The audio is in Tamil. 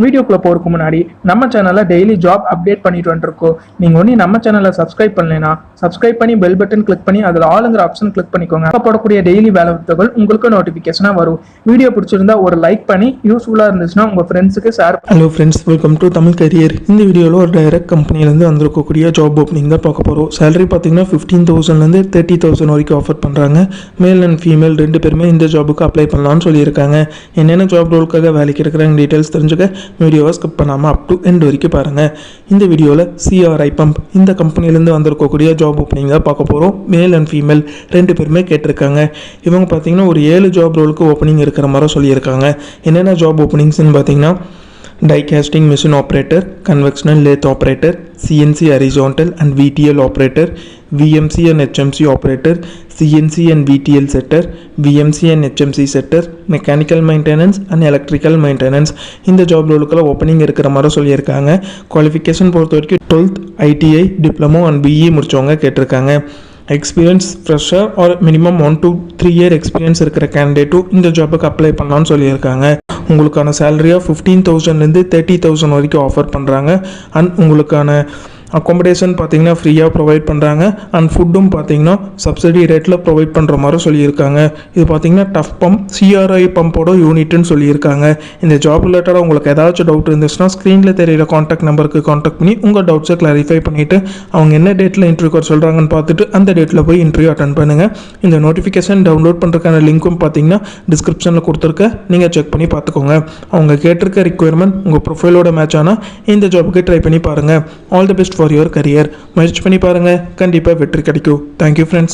வீடியோக்குள்ளே போகிறதுக்கு முன்னாடி நம்ம சேனலில் டெய்லி ஜாப் அப்டேட் பண்ணிட்டு வந்துருக்கோம். நீங்கள் ஒன்றும் நம்ம சேனலை சப்ஸ்கிரைப் பண்ணலைன்னா சப்ஸ்கிரைப் பண்ணி பெல் பட்டன் கிளிக் பண்ணி அதில் ஆளுங்கிற ஆப்ஷன் கிளிக் பண்ணிக்கோங்க. அப்போ போடக்கூடிய டெய்லி வேலை தகவல் உங்களுக்கு நோட்டிஃபிகேஷனாக வரும். வீடியோ பிடிச்சிருந்தா ஒரு லைக் பண்ணி யூஸ்ஃபுல்லாக இருந்துச்சுன்னா உங்கள் ஃப்ரெண்ட்ஸுக்கு share. Hello friends, welcome to Tamil career. இந்த வீடியோவில் ஒரு டைரக்ட் கம்பெனிலேருந்து வந்திருக்கக்கூடிய ஜாப் ஓப்பனிங் தான் பார்க்க போகிறோம். சேலரி பார்த்தீங்கன்னா 15,000லேருந்து 30,000 வரைக்கும் ஆஃபர் பண்ணுறாங்க. மேல் அண்ட் ஃபீமேல் ரெண்டு பேருமே இந்த ஜாபுக்கு அப்ளை பண்ணலாம்னு சொல்லியிருக்காங்க. என்னென்ன ஜாப் ரோலுக்காக வேலைக்கு இருக்கிறாங்க டீட்டெயில்ஸ் தெரிஞ்சுக்க வீடியோவை ஸ்கிப் பண்ணாமல் அப் டு எண்ட் வரைக்கும் பாருங்கள். இந்த வீடியோவில் CRI பம்ப் இந்த கம்பெனிலேருந்து வந்திருக்கக்கூடிய ஜாப் ஓப்பனிங் தான் பார்க்க போகிறோம். மேல் அண்ட் ஃபீமேல் ரெண்டு பேருமே கேட்டிருக்காங்க. இவங்க பார்த்தீங்கன்னா ஒரு 7 ஜாப் ரோலுக்கு ஓப்பனிங் இருக்கிற மாதிரி சொல்லியிருக்காங்க. என்னென்ன ஜாப் ஓப்பனிங்ஸ்னு பார்த்தீங்கன்னா die casting machine operator, convectional lathe operator, CNC horizontal and VTL operator, VMC and HMC operator, CNC and VTL setter, VMC and HMC setter, mechanical maintenance and electrical maintenance. இந்த ஜாப் ரோலுக்குள்ள ஓப்பனிங் இருக்கிற மாதிரி சொல்லியிருக்காங்க. குவாலிஃபிகேஷன் பொறுத்த வரைக்கும் 12th ITI diploma and BE முடிச்சவங்க கேட்டிருக்காங்க. Experience fresher R minimum 1 to 3 year experience இருக்கிற கேண்டிடேட்டும் இந்த ஜாபுக்கு அப்ளை பண்ணலான்னு சொல்லியிருக்காங்க. உங்களுக்கான சேலரியாக 15,000லேருந்து 30,000 வரைக்கும் ஆஃபர் பண்ணுறாங்க. அண்ட் உங்களுக்கான அக்காமடேஷன் பார்த்தீங்கன்னா ஃப்ரீயாக ப்ரொவைட் பண்ணுறாங்க. அண்ட் ஃபுட்டும் பார்த்தீங்கன்னா சப்சிடி ரேட்டில் ப்ரொவைட் பண்ணுற மாதிரி சொல்லியிருக்காங்க. இது பார்த்தீங்கன்னா டஃப் பம்ப் CRI பம்போட யூனிட்னு சொல்லியிருக்காங்க. இந்த ஜாப் ரிலேட்டடாக உங்களுக்கு ஏதாச்சும் டவுட் இருந்துச்சுன்னா ஸ்க்ரீனில் தெரியிற காண்டாக்ட் நம்பருக்கு காண்டாக்ட் பண்ணி உங்கள் டவுட்ஸை கிளாரிஃபை பண்ணிவிட்டு அவங்க என்ன டேட்டில் இன்டர்வியூ சொல்கிறாங்கன்னு பார்த்துட்டு அந்த டேட்டில் போய் இன்டர்வியூ அட்டன் பண்ணுங்கள். இந்த நோட்டிஃபிகேஷன் டவுன்லோட் பண்ணுறதுக்கான லிங்க்கும் பார்த்தீங்கன்னா டிஸ்கிரிப்ஷனில் கொடுத்துருக்க, நீங்கள் செக் பண்ணி பார்த்துக்கோங்க. அவங்க கேட்டிருக்க ரிக்குயர்மெண்ட் உங்கள் ப்ரொஃபைலோட மேட்ச் ஆனால் இந்த ஜாபுக்கு ட்ரை பண்ணி பாருங்கள். All the best for your career. முயற்சி பண்ணி பாருங்கள், கண்டிப்பாக வெற்றி கிடைக்கும். Thank you friends.